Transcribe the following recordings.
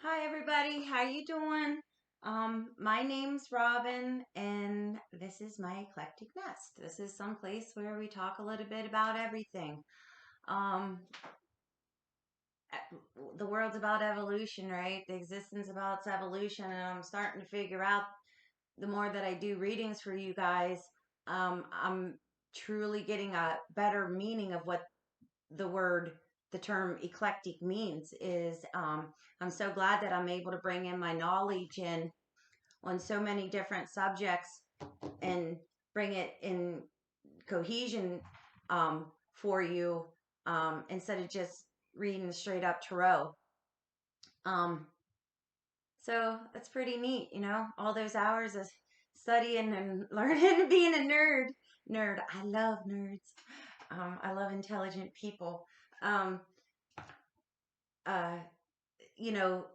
Hi everybody, how you doing? My name's Robin and this is my eclectic nest. This is some place where we talk a little bit about everything. Um, the world's about evolution, right? The existence about its evolution, and I'm starting to figure out the more that I do readings for you guys, I'm truly getting a better meaning of what the word the term eclectic means is I'm so glad that I'm able to bring in my knowledge in on so many different subjects and bring it in cohesion for you instead of just reading straight up tarot. Um, so that's pretty neat, all those hours of studying and learning and being a nerd. I love nerds. I love intelligent people. Um, uh,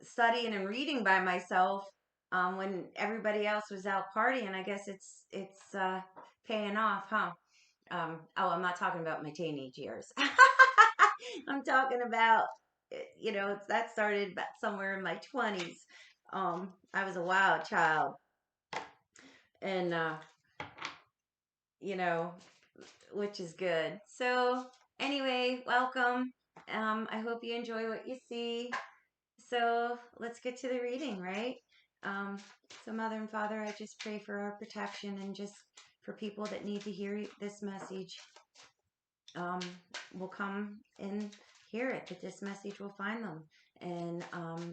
studying and reading by myself when everybody else was out partying. I guess it's paying off, huh? Oh, I'm not talking about my teenage years. I'm talking about, that started about somewhere in my 20s. I was a wild child, and you know, which is good. So anyway, welcome. I hope you enjoy what you see. So let's get to the reading, right? Um, so, Mother and Father, I just pray for our protection and just for people that need to hear this message um, will come and hear it, that this message will find them, and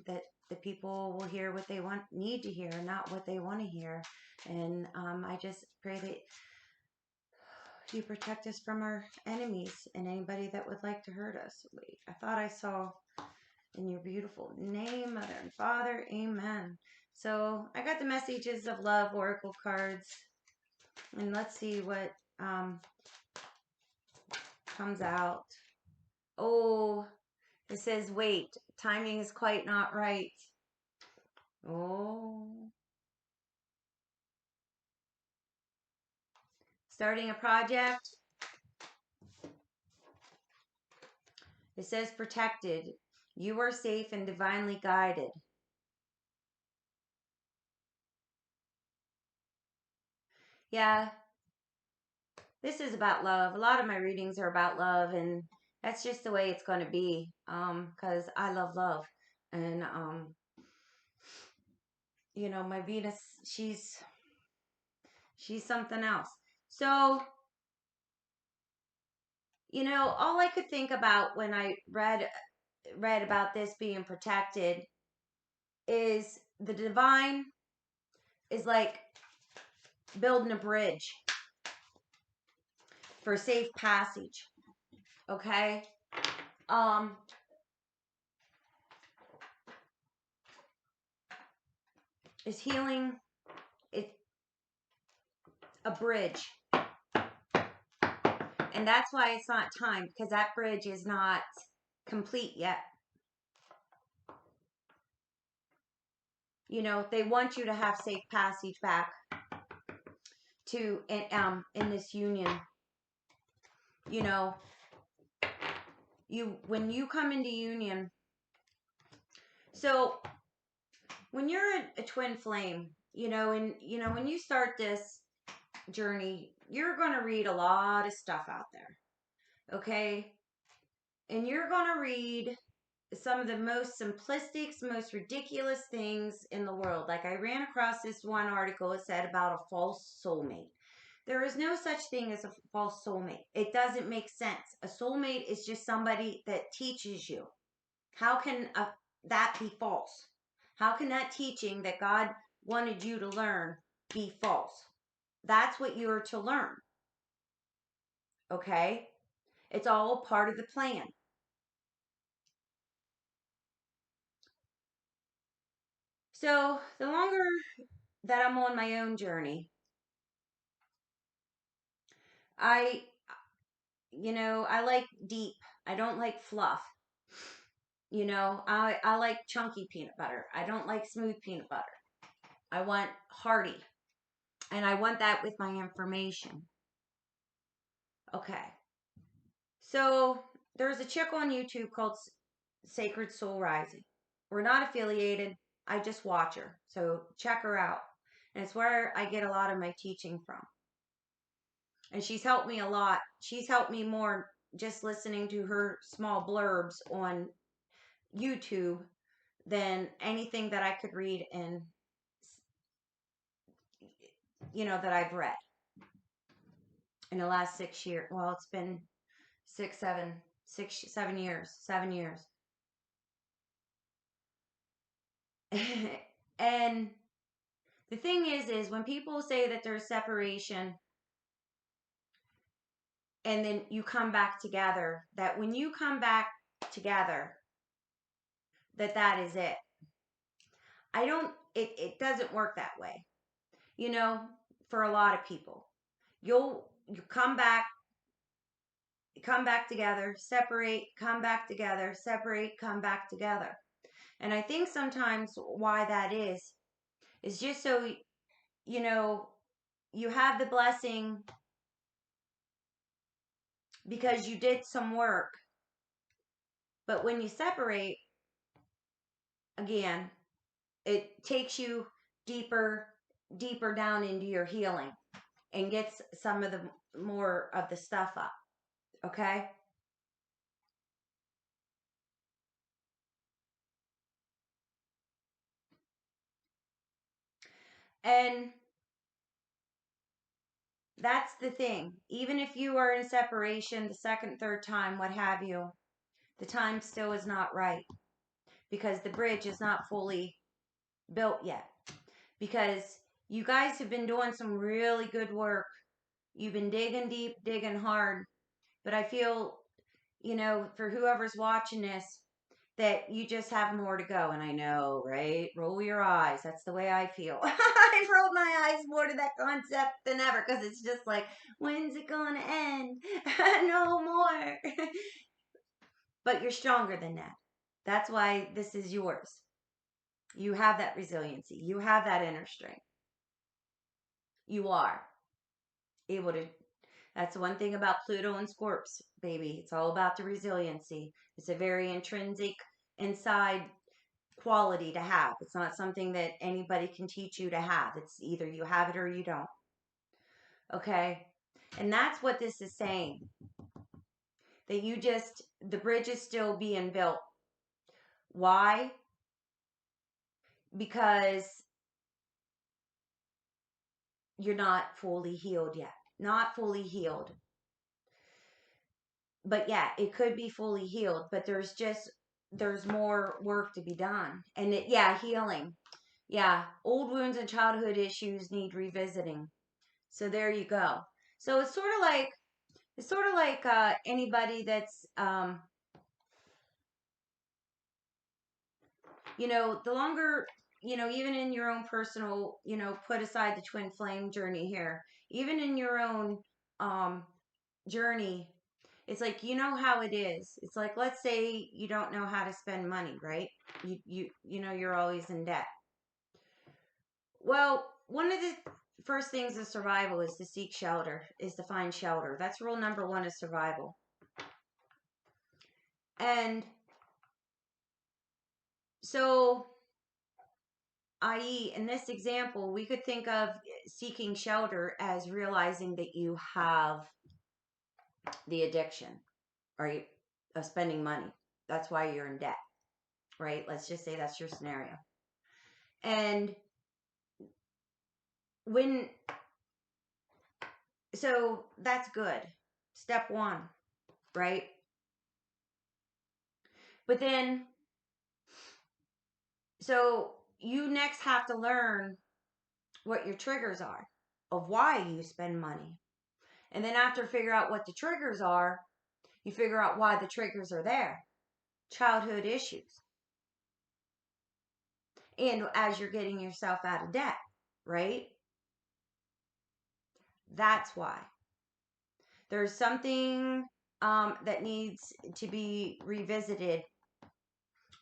that the people will hear what they need to hear, not what they want to hear. And I just pray that you protect us from our enemies and anybody that would like to hurt us. Wait, I thought I saw in your beautiful name, Mother and Father, amen. So I got the messages of love oracle cards, and let's see what comes out. Oh, it says, wait, timing is quite not right. Oh, starting a project. It says protected. You are safe and divinely guided. Yeah, this is about love. A lot of my readings are about love, and that's just the way it's going to be. Because I love love, and my Venus, she's something else. So, all I could think about when I read about this being protected is the divine is like building a bridge for safe passage. Okay. Um, is healing it a bridge, and that's why it's not time, because that bridge is not complete yet. They want you to have safe passage back to in this union. When you come into union. So when you're a twin flame, and when you start this journey, you're going to read a lot of stuff out there. Okay? And you're going to read some of the most simplistic, most ridiculous things in the world. Like I ran across this one article. It said about a false soulmate. There is no such thing as a false soulmate. It doesn't make sense. A soulmate is just somebody that teaches you. How can that be false? How can that teaching that God wanted you to learn be false? That's what you're to learn. Okay? It's all part of the plan. So the longer that I'm on my own journey, I, I like deep. I don't like fluff. I like chunky peanut butter. I don't like smooth peanut butter. I want hearty. And I want that with my information. Okay. So there's a chick on YouTube called Sacred Soul Rising We're not affiliated. I just watch her. So check her out. And it's where I get a lot of my teaching from. And she's helped me a lot. She's helped me more just listening to her small blurbs on YouTube than anything that I could read in, that I've read in the last 6 years. Well, it's been 7 years. 7 years. And the thing is when people say that there's separation and then you come back together, that when you come back together, that is it. It doesn't work that way. For a lot of people, you come back together, separate, come back together, separate, come back together. And I think sometimes why that is just so, you have the blessing because you did some work. But when you separate, again, it takes you deeper down into your healing and gets some of the more of the stuff up. Okay? And that's the thing. Even if you are in separation the second, third time, what have you, the time still is not right because the bridge is not fully built yet. Because you guys have been doing some really good work. You've been digging deep, digging hard. But I feel, for whoever's watching this, that you just have more to go. And I know, right? Roll your eyes. That's the way I feel. I've rolled my eyes more to that concept than ever because it's just like, when's it going to end? No more. But you're stronger than that. That's why this is yours. You have that resiliency. You have that inner strength. You are able to. That's one thing about Pluto and Scorps, baby. It's all about the resiliency. It's a very intrinsic inside quality to have. It's not something that anybody can teach you to have. It's either you have it or you don't. Okay? And that's what this is saying. That the bridge is still being built. Why? Because you're not fully healed yet. Not fully healed. But yeah, it could be fully healed, but there's more work to be done. And healing. Yeah, old wounds and childhood issues need revisiting. So there you go. So it's sort of like anybody that's the longer, even in your own personal, put aside the twin flame journey here, even in your own journey, it's like, how it is. It's like, let's say you don't know how to spend money, right? You're always in debt. Well, one of the first things of survival is to seek shelter, is to find shelter. That's rule number one of survival. And so, i.e., in this example, we could think of seeking shelter as realizing that you have the addiction, right, of spending money. That's why you're in debt, right? Let's just say that's your scenario. And so that's good. Step one, right? But then, so you next have to learn what your triggers are of why you spend money. And then after figure out what the triggers are, you figure out why the triggers are there. Childhood issues. And as you're getting yourself out of debt, right? That's why. There's something that needs to be revisited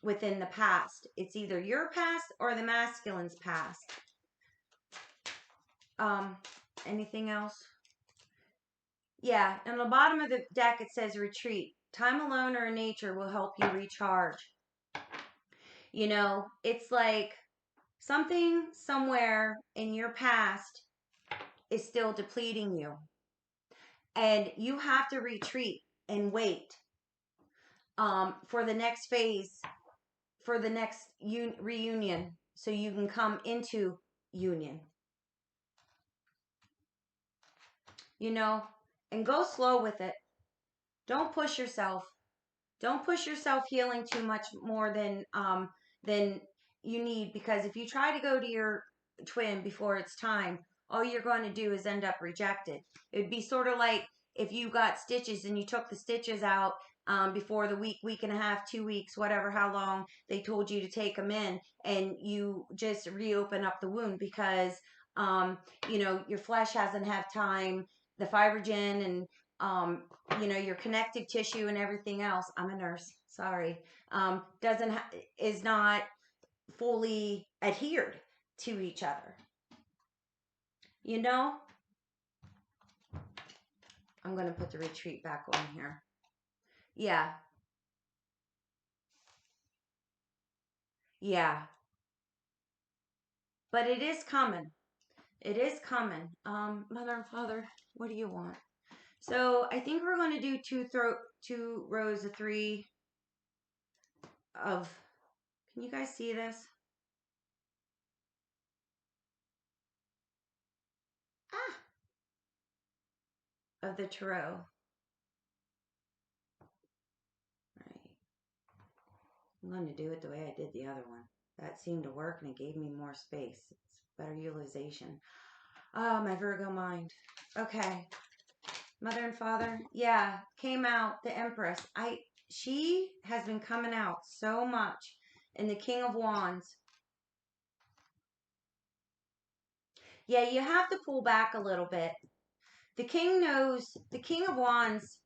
within the past. It's either your past or the masculine's past. Anything else? Yeah, on the bottom of the deck it says retreat. Time alone or in nature will help you recharge. You know, it's like something somewhere in your past is still depleting you. And you have to retreat and wait for the next phase, for the next reunion, so you can come into union. You know, and go slow with it. Don't push yourself. Don't push yourself healing too much more than you need, because if you try to go to your twin before it's time, all you're going to do is end up rejected. It would be sort of like if you got stitches and you took the stitches out before the week and a half, 2 weeks, whatever, how long they told you to take them in, and you just reopen up the wound because you know, your flesh hasn't had time, the fibrogen and um, you know, your connective tissue and everything else. I'm a nurse, sorry. Doesn't is not fully adhered to each other. You know, I'm gonna put the retreat back on here. Yeah, yeah, but it is coming. It is coming. Mother and Father, what do you want? So I think we're going to do two rows of three of. Can you guys see this? Ah, of the tarot. Right. I'm going to do it the way I did the other one. That seemed to work and it gave me more space. It's better utilization. Oh, my Virgo mind. Okay. Mother and Father. Yeah, came out the Empress. She has been coming out so much. And the King of Wands. Yeah, you have to pull back a little bit. The King knows, the King of Wands,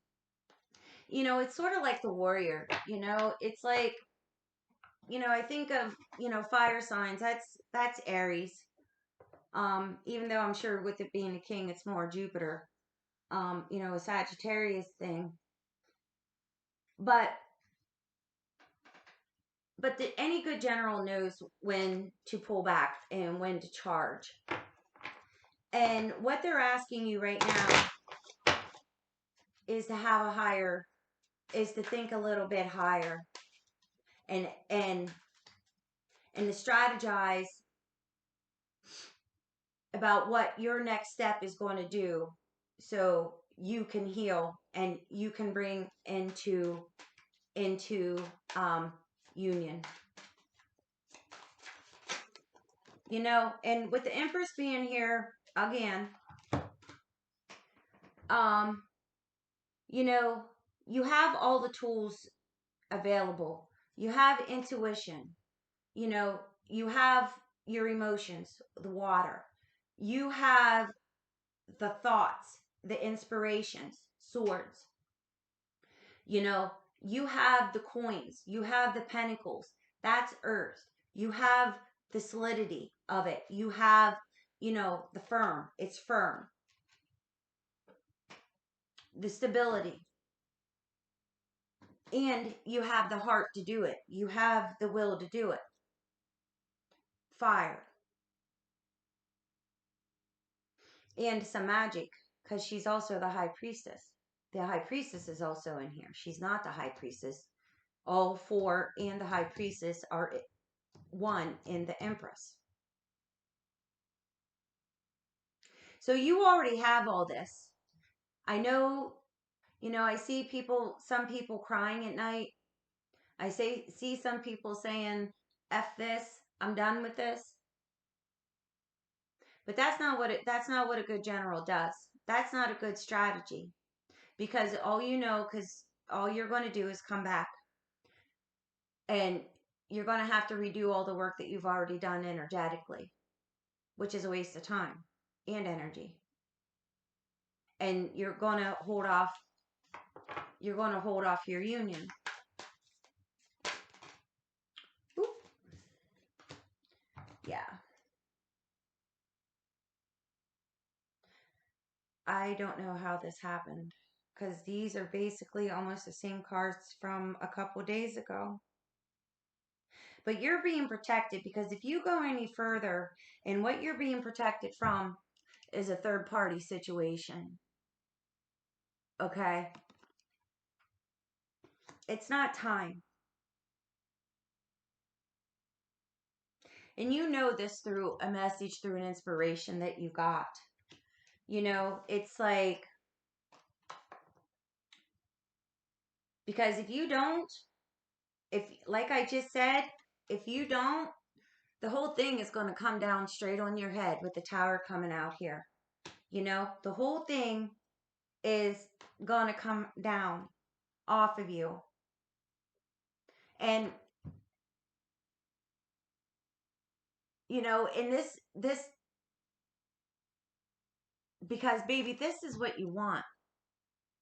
you know, it's sort of like the warrior, you know, it's like, you know, I think of, you know, fire signs. That's Aries. Even though I'm sure with it being a king, it's more Jupiter. You know, a Sagittarius thing. But any good general knows when to pull back and when to charge. And what they're asking you right now is to have a higher, is to think a little bit higher, and to strategize about what your next step is going to do, so you can heal and you can bring into union. You know, and with the Empress being here again, um, you know, you have all the tools available. You have intuition. You know, you have your emotions, the water. You have the thoughts, the inspirations, swords. You know, you have the coins, you have the pentacles. That's earth. You have the solidity of it. You have, you know, the firm. It's firm. The stability. And you have the heart to do it. You have the will to do it. Fire. And some magic, because she's also the high priestess. The high priestess is also in here. She's not the high priestess. All four and the high priestess are one in the Empress. So you already have all this. I know, you know, I see people, some people crying at night. See some people saying, F this, I'm done with this. But that's not what a good general does. That's not a good strategy. Because because all you're going to do is come back. And you're going to have to redo all the work that you've already done energetically, which is a waste of time and energy. And you're going to hold off your union. Oop. Yeah. I don't know how this happened, because these are basically almost the same cards from a couple days ago. But you're being protected because if you go any further, and what you're being protected from is a third party situation. Okay? It's not time. And you know this through a message, through an inspiration that you got. You know, it's like, because if you don't, if, like I just said, if you don't, the whole thing is going to come down straight on your head with the tower coming out here. You know, the whole thing is going to come down off of you. And, you know, in this, because baby, this is what you want.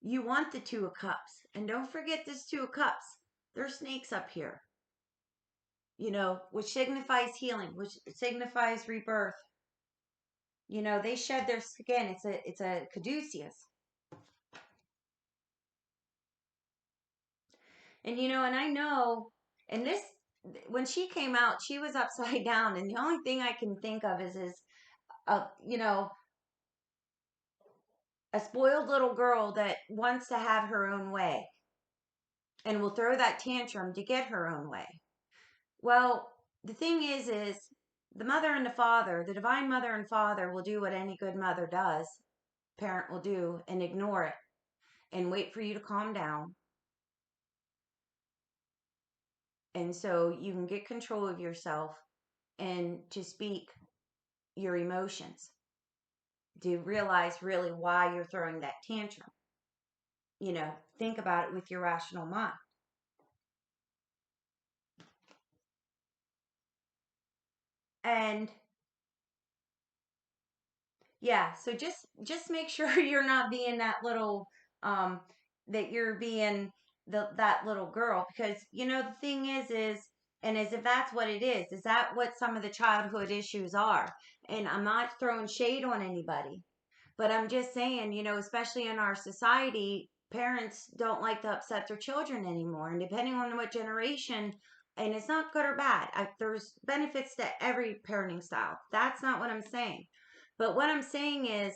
You want the Two of Cups. And don't forget this Two of Cups. There's snakes up here. You know, which signifies healing, which signifies rebirth. You know, they shed their skin. It's a caduceus. And you know, and I know, and this, when she came out, she was upside down, and the only thing I can think of is you know, a spoiled little girl that wants to have her own way and will throw that tantrum to get her own way. Well, the thing is the mother and the father, the divine mother and father, will do what any good mother does, parent will do, and ignore it and wait for you to calm down. And so you can get control of yourself and to speak your emotions, to realize really why you're throwing that tantrum. You know, think about it with your rational mind. And yeah, so just make sure you're not being that little that you're being that little girl, because you know the thing is and as if that's what it is that what some of the childhood issues are. And I'm not throwing shade on anybody, but I'm just saying, you know, especially in our society, parents don't like to upset their children anymore. And depending on what generation, and it's not good or bad, there's benefits to every parenting style. That's not what I'm saying. But what I'm saying is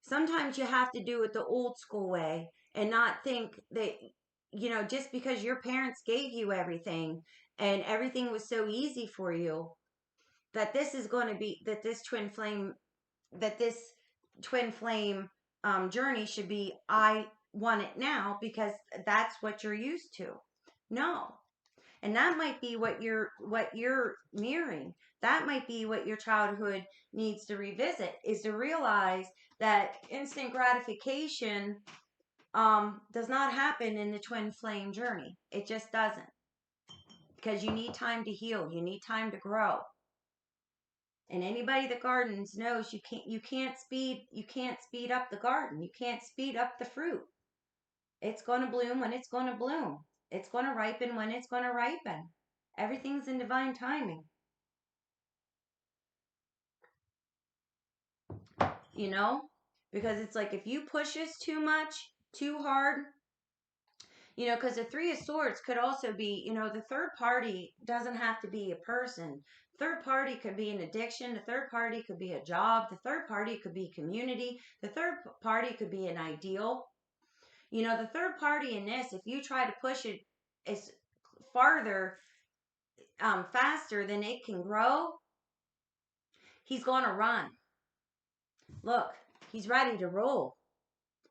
sometimes you have to do it the old school way and not think that, you know, just because your parents gave you everything and everything was so easy for you, that this is going to be, that this twin flame journey should be, I want it now because that's what you're used to. No. And that might be what you're mirroring. That might be what your childhood needs to revisit, is to realize that instant gratification does not happen in the twin flame journey. It just doesn't, because you need time to heal. You need time to grow. And anybody that gardens knows you can't speed up the garden. You can't speed up the fruit. It's going to bloom when it's going to bloom. It's going to ripen when it's going to ripen. Everything's in divine timing. You know? Because it's like if you push this too much, too hard, you know, because the Three of Swords could also be, you know, the third party doesn't have to be a person. Third party could be an addiction. The third party could be a job. The third party could be community. The third party could be an ideal. You know, the third party in this, if you try to push it as farther, faster than it can grow, he's going to run. Look, he's ready to roll.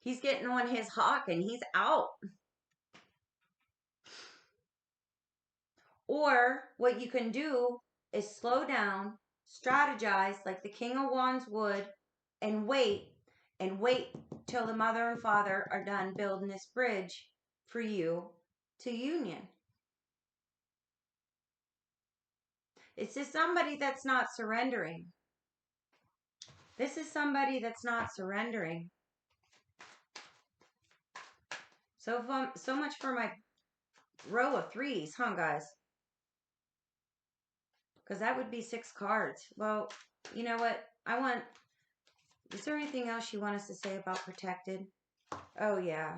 He's getting on his hawk and he's out. Or what you can do is slow down, strategize like the King of Wands would, and wait till the mother and father are done building this bridge for you to union. It's just somebody that's not surrendering. This is somebody that's not surrendering. So much for my row of threes, huh, guys? Because that would be 6 cards. Well, you know what? Is there anything else you want us to say about protected? Oh, yeah.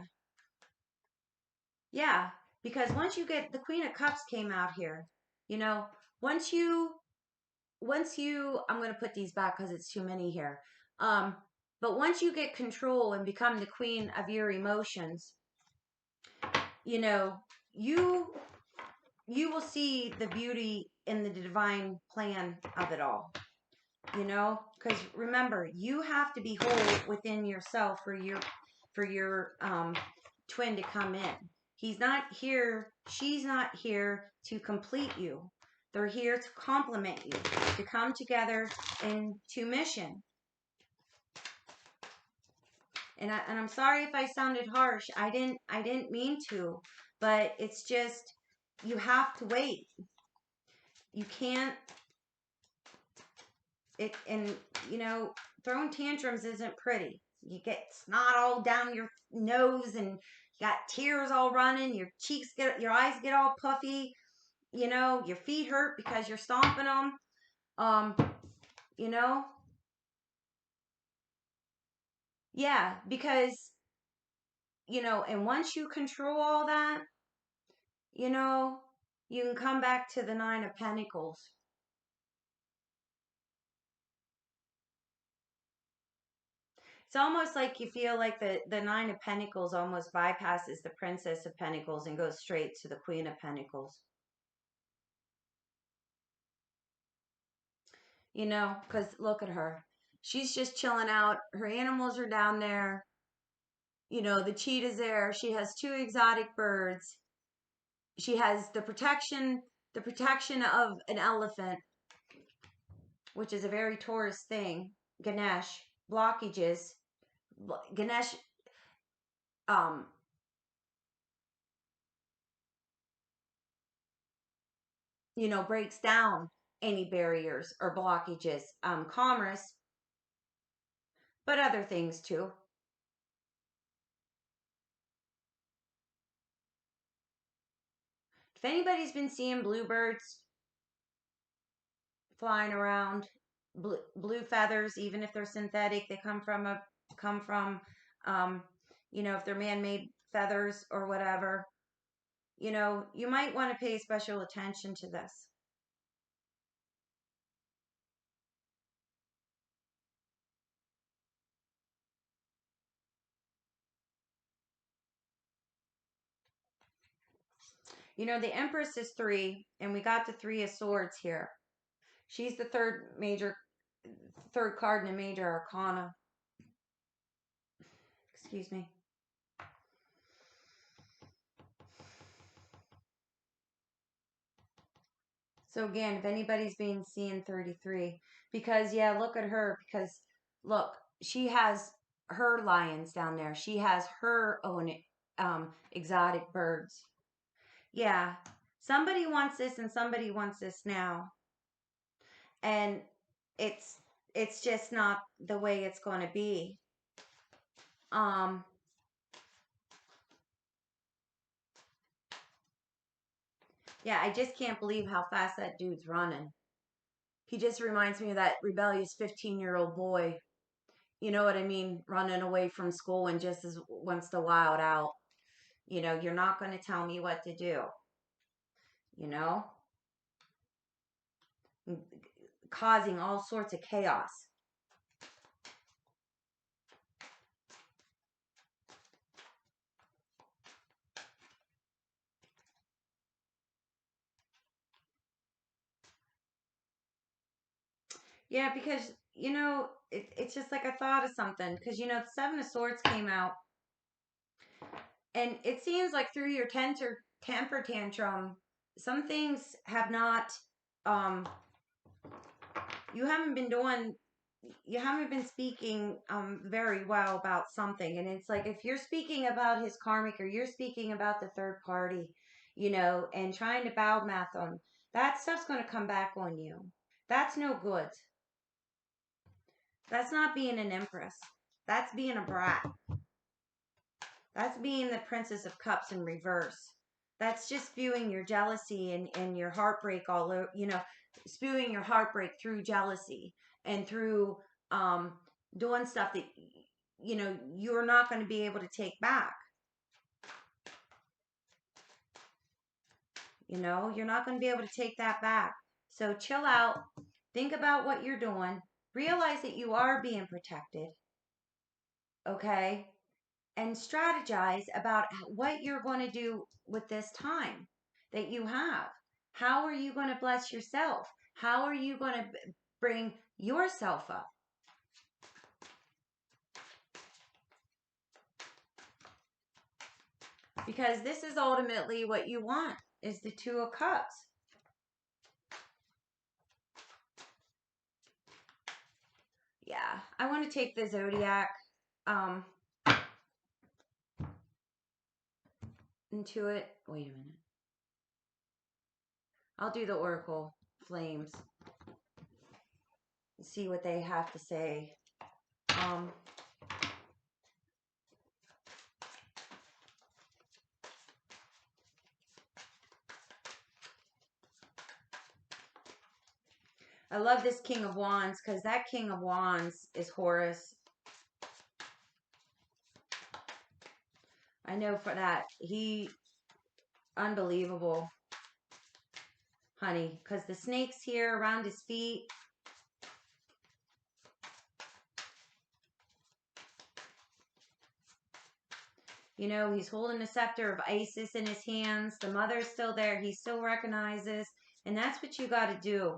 Yeah, because once you get, the Queen of Cups came out here. You know, once you, I'm going to put these back because it's too many here. Um, but once you get control and become the queen of your emotions, you know, you you will see the beauty in the divine plan of it all. You know, because remember, you have to be whole within yourself for your twin to come in. He's not here, she's not here to complete you. They're here to complement you, to come together into mission. And I'm sorry if I sounded harsh. I didn't mean to, but it's just you have to wait. You can't it and you know, throwing tantrums isn't pretty. You get snot all down your nose and you got tears all running, your eyes get all puffy, you know, your feet hurt because you're stomping them. Um, you know, yeah, because you know, and once you control all that, you know, you can come back to the 9 of Pentacles. It's almost like you feel like the 9 of Pentacles almost bypasses the Princess of Pentacles and goes straight to the Queen of Pentacles. You know, because look at her. She's just chilling out. Her animals are down there. You know, the cheetah's there. She has 2 exotic birds. She has the protection of an elephant, which is a very Taurus thing. Ganesh, blockages. Ganesh, um, you know, breaks down any barriers or blockages. Commerce, but other things too. If anybody's been seeing bluebirds flying around, blue feathers, even if they're synthetic, they come from, um, you know, if they're man-made feathers or whatever, you know, you might want to pay special attention to this. You know, the Empress is 3, and we got the 3 of Swords here. She's the third card in a major arcana. Excuse me. So again, if anybody's been seeing 33, because yeah, look at her, because look, she has her lions down there. She has her own exotic birds. Yeah. Somebody wants this and somebody wants this now. And it's it's just not the way it's going to be. Um yeah, I just can't believe how fast that dude's running. He just reminds me of that rebellious 15-year-old boy. You know what I mean? Running away from school and just wants to wild out. You know, you're not going to tell me what to do. You know, causing all sorts of chaos. Yeah, because you know, it's just like I thought of something. Because you know, the 7 of Swords came out, and it seems like through your temper tantrum, some things have not. Um, you haven't been doing you haven't been speaking very well about something, and it's like if you're speaking about his karmic or you're speaking about the third party, you know, and trying to bow math them, that stuff's going to come back on you. That's no good. That's not being an empress. That's being a brat. That's being the Princess of Cups in reverse. That's just spewing your jealousy and your heartbreak all over, you know, spewing your heartbreak through jealousy and through um, doing stuff that, you know, you're not going to be able to take back. You're not going to be able to take that back. So chill out. Think about what you're doing. Realize that you are being protected. Okay? And strategize about what you're going to do with this time that you have. How are you going to bless yourself? How are you going to bring yourself up? Because this is ultimately what you want, is the Two of Cups. Yeah, I want to take the Zodiac into it. Wait a minute. I'll do the Oracle Flames. See what they have to say. I love this King of Wands because that King of Wands is Horus. I know for that. Unbelievable, honey, because the snake's here around his feet. He's holding the scepter of Isis in his hands. The mother's still there. He still recognizes. And that's what you got to do.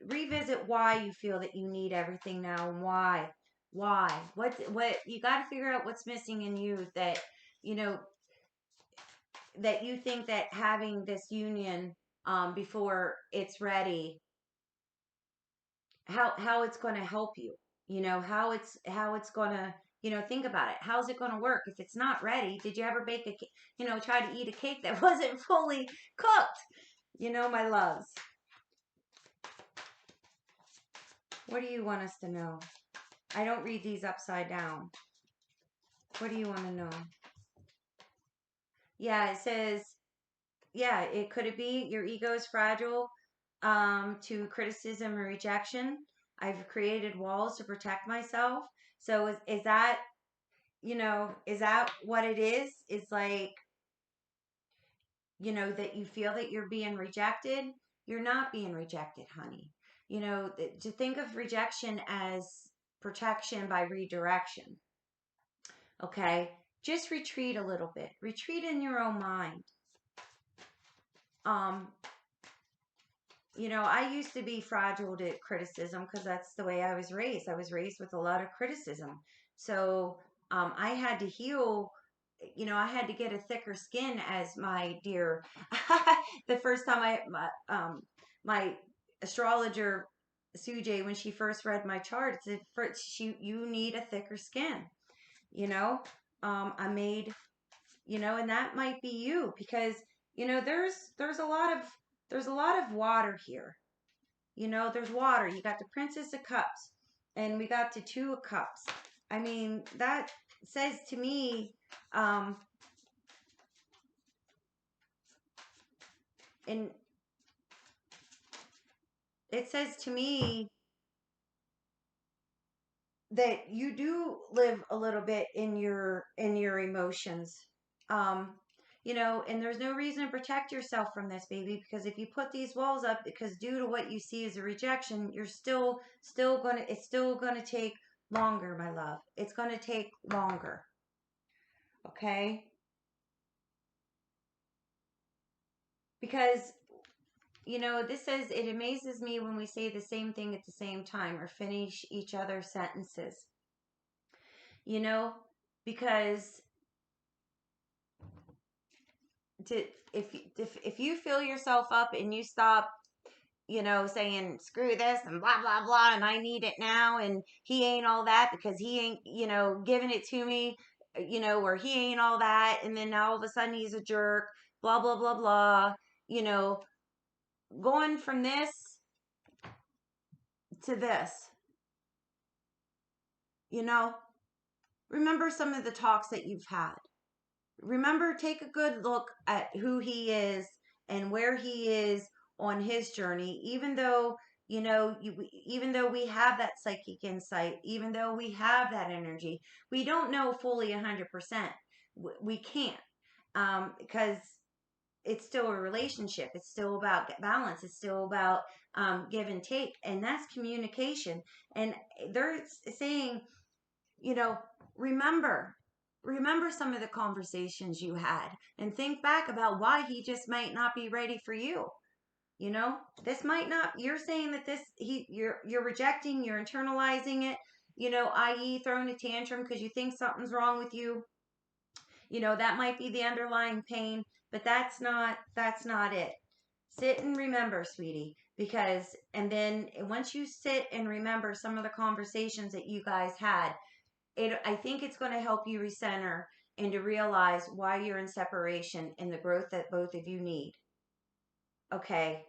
Revisit why you feel that you need everything now and why. What you got to figure out what's missing in you that that you think that having this union before it's ready, how it's going to help you, how it's going to, think about it. How's it going to work if it's not ready? Did you ever bake try to eat a cake that wasn't fully cooked? My loves, what do you want us to know? I don't read these upside down. What do you want to know? Yeah, it says, yeah, it be your ego is fragile to criticism or rejection. I've created walls to protect myself. So is that, is that what it is? It's like, that you feel that you're being rejected. You're not being rejected, honey. To think of rejection as protection by redirection. Okay? Just retreat a little bit. Retreat in your own mind. I used to be fragile to criticism because that's the way I was raised. I was raised with a lot of criticism. So I had to heal. I had to get a thicker skin, as my dear, the first time my astrologer, Sujay, when she first read my chart, said, you need a thicker skin. I made, and that might be you because, there's a lot of water here. There's water. You got the Princess of Cups and we got the Two of Cups. I mean, that says to me, and it says to me that you do live a little bit in your emotions. Um, and there's no reason to protect yourself from this, baby, because if you put these walls up, because due to what you see as a rejection, you're it's still gonna take longer, my love. It's gonna take longer. Okay? Because this says it amazes me when we say the same thing at the same time or finish each other's sentences. Because if you fill yourself up and you stop saying screw this and blah blah blah and I need it now and he ain't all that because he ain't giving it to me, or he ain't all that, and then now all of a sudden he's a jerk, blah blah blah blah, going from this to this, remember some of the talks that you've had. Remember, take a good look at who he is and where he is on his journey, even though even though we have that psychic insight, even though we have that energy, we don't know fully 100%. We can't. because it's still a relationship. It's still about balance. It's still about give and take, and that's communication. And they're saying, you know, remember, remember some of the conversations you had, and think back about why he just might not be ready for you. You know, this might not. You're saying that this you're rejecting, you're internalizing it. You know, i.e., throwing a tantrum because you think something's wrong with you. You know, that might be the underlying pain, but that's not it. Sit and remember, sweetie, because and then once you sit and remember some of the conversations that you guys had, it I think it's going to help you recenter and to realize why you're in separation and the growth that both of you need. Okay?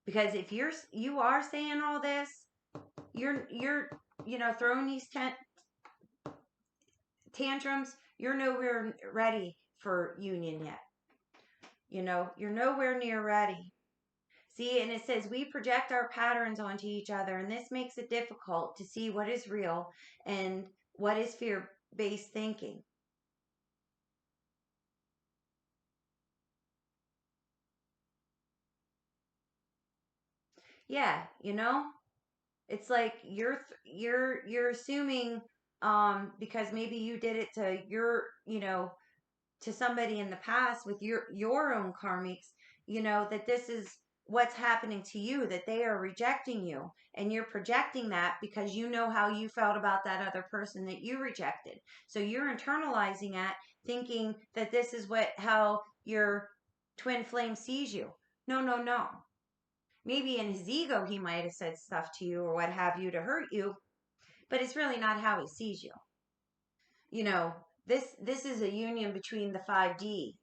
Because if you are saying all this, you're throwing these tantrums, you're nowhere ready for union yet. You're nowhere near ready. See, and it says we project our patterns onto each other, and this makes it difficult to see what is real and what is fear based thinking. Yeah, it's like you're assuming because maybe you did it to to somebody in the past with your own karmics, that this is what's happening to you, that they are rejecting you, and you're projecting that because you know how you felt about that other person that you rejected. So you're internalizing that, thinking that this is what how your twin flame sees you. No, no, no. Maybe in his ego he might have said stuff to you or what have you to hurt you, but it's really not how he sees you. you know this is a union between the 5D,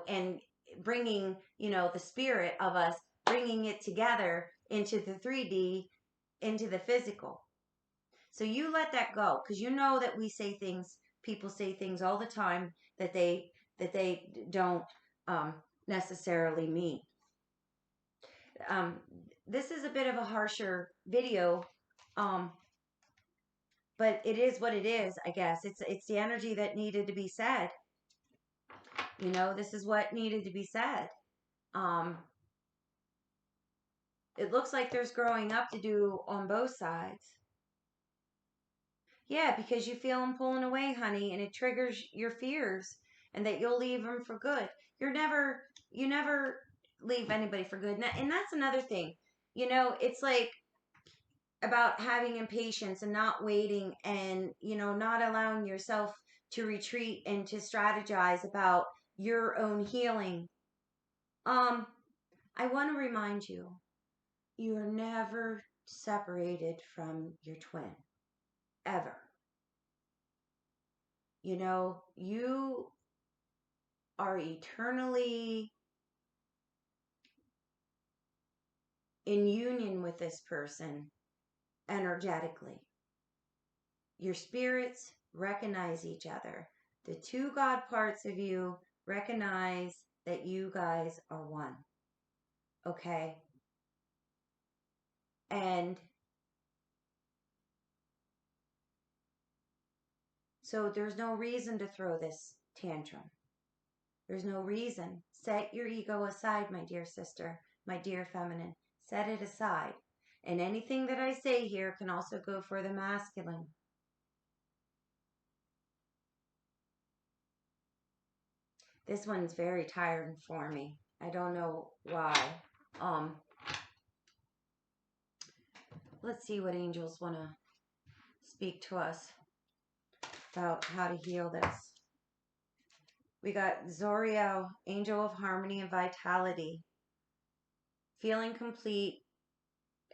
and bringing, the spirit of us, bringing it together into the 3D, into the physical. So you let that go, because you know that people say things all the time that they don't necessarily mean. um, this is a bit of a harsher video, um, but it is what it is. I guess it's the energy that needed to be said. This is what needed to be said. Um, it looks like there's growing up to do on both sides. Yeah, because you feel them pulling away, honey, and it triggers your fears, and that you'll leave them for good. You never leave anybody for good, and that's another thing. It's like about having impatience and not waiting, and not allowing yourself to retreat and to strategize about your own healing. um I want to remind you, you are never separated from your twin, ever. You are eternally in union with this person energetically. Your spirits recognize each other. The two God parts of you recognize that you guys are one. Okay? And so there's no reason to throw this tantrum. There's no reason. Set your ego aside, my dear sister, my dear feminine. Set it aside. And anything that I say here can also go for the masculine. This one's very tiring for me. I don't know why. Um, let's see what angels want to speak to us about how to heal this. We got Zoriel, angel of harmony and vitality. Feeling complete,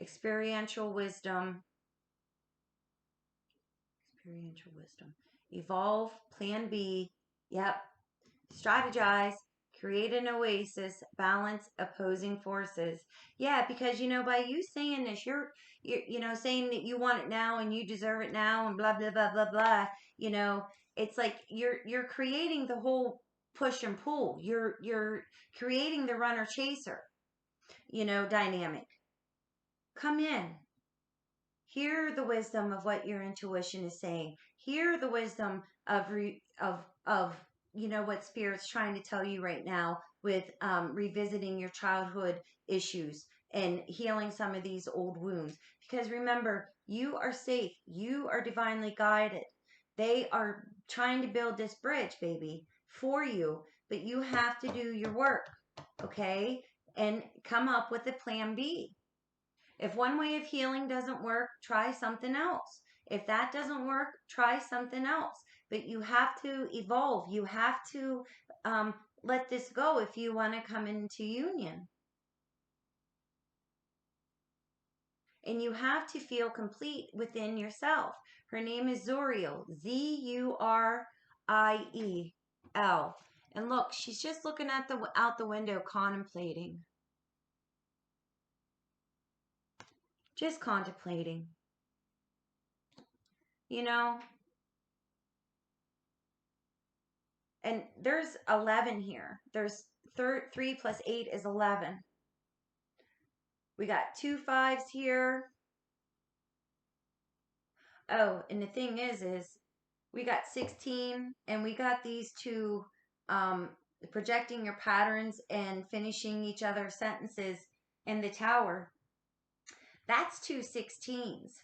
experiential wisdom, evolve, plan B, yep, strategize, create an oasis, balance opposing forces. Yeah, because by you saying this, you're saying that you want it now and you deserve it now and blah blah blah blah blah. It's like you're creating the whole push and pull. You're creating the runner chaser, dynamic. Come in. Hear the wisdom of what your intuition is saying. Hear the wisdom of you know, what Spirit's trying to tell you right now with revisiting your childhood issues and healing some of these old wounds. Because remember, you are safe. You are divinely guided. They are trying to build this bridge, baby, for you, but you have to do your work, okay? And come up with a plan B. If one way of healing doesn't work, try something else. If that doesn't work, try something else. But you have to evolve. You have to let this go if you want to come into union. And you have to feel complete within yourself. Her name is Zuriel, Zuriel. And look, she's just looking at the out the window, contemplating. Just contemplating. You know, and there's 11 here. There's 3 plus 8 is 11. We got 2 5s here. Oh, and the thing is we got 16, and we got these two projecting your patterns and finishing each other's sentences in the tower. That's 2 16s.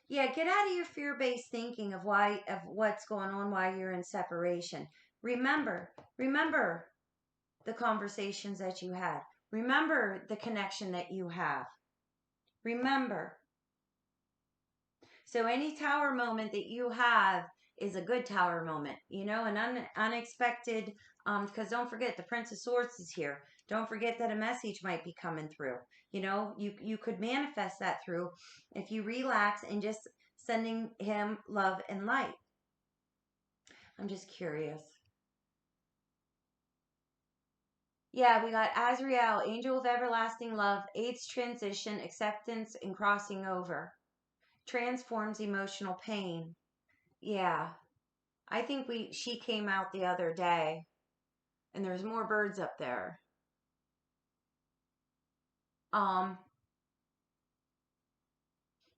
Yeah, get out of your fear-based thinking of what's going on, why you're in separation. Remember the conversations that you had. Remember the connection that you have. Remember. So any tower moment that you have is a good tower moment, you know, an unexpected, because don't forget the Prince of Swords is here. Don't forget that a message might be coming through. You know, you could manifest that through if you relax and just sending him love and light. I'm just curious. Yeah, we got Azrael, Angel of Everlasting Love, AIDS transition, acceptance, and crossing over. Transforms emotional pain. Yeah. I think she came out the other day, and there's more birds up there. Um,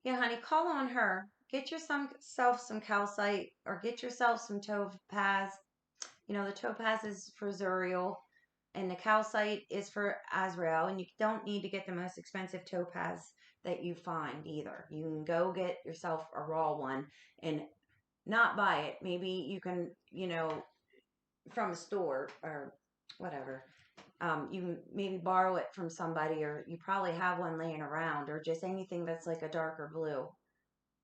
yeah, honey, call on her. Get yourself some calcite, or get yourself some topaz. You know, the topaz is for Zuriel, and the calcite is for Azrael, and you don't need to get the most expensive topaz that you find either. You can go get yourself a raw one and not buy it. Maybe you can, you know, from a store or whatever. You can maybe borrow it from somebody, or you probably have one laying around, or just anything that's like a darker blue.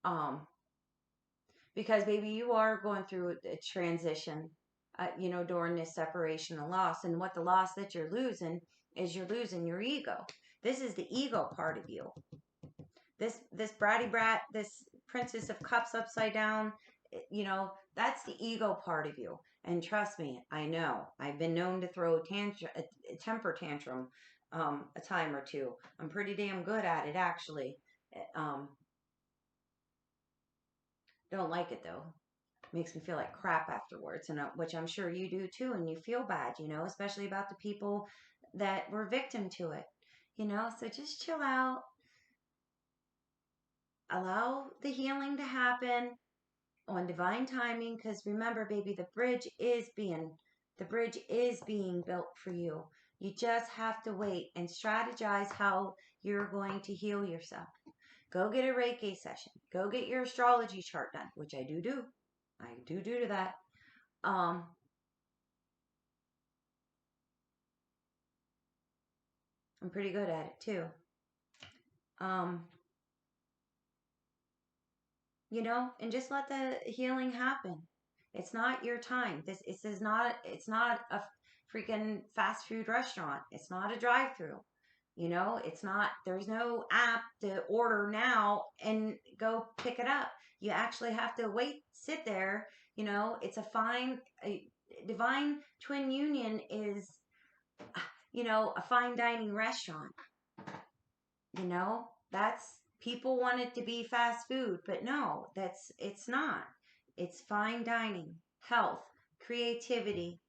Um, because baby, you are going through a transition, you know, during this separation and loss. And what the loss that you're losing is you're losing your ego. This is the ego part of you. This bratty brat, this Princess of Cups upside down, you know, that's the ego part of you. And trust me, I know. I've been known to throw a temper tantrum a time or two. I'm pretty damn good at it, actually. Um, don't like it though. Makes me feel like crap afterwards, and which I'm sure you do too. And you feel bad, you know, especially about the people that were victim to it. You know, so just chill out, allow the healing to happen on divine timing, because remember, baby, the bridge is being built for you. You just have to wait and strategize how you're going to heal yourself. Go get a Reiki session. Go get your astrology chart done, which I do. I do to that. Um, I'm pretty good at it too. Um, you know, and just let the healing happen. It's not your time. This is not, it's not a freaking fast food restaurant. It's not a drive-through. You know, it's not, there's no app to order now and go pick it up. You actually have to wait, sit there. You know, it's a divine twin union is, you know, a fine dining restaurant. You know, that's, people want it to be fast food, but no, it's not. It's fine dining, health, creativity.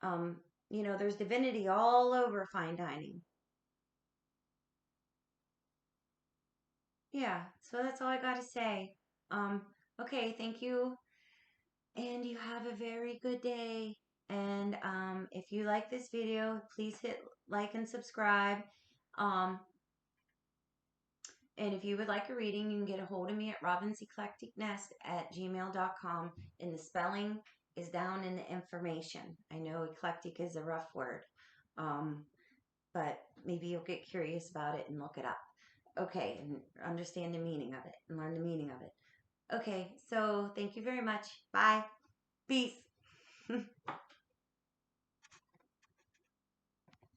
Um, you know, there's divinity all over fine dining. Yeah, so that's all I got to say. Okay, thank you. And you have a very good day. And if you like this video, please hit like and subscribe. Um, and if you would like a reading, you can get a hold of me at robinseclecticnest at gmail.com. And the spelling is down in the information. I know eclectic is a rough word, but maybe you'll get curious about it and look it up. Okay, and understand the meaning of it and learn the meaning of it. Okay, so thank you very much. Bye. Peace.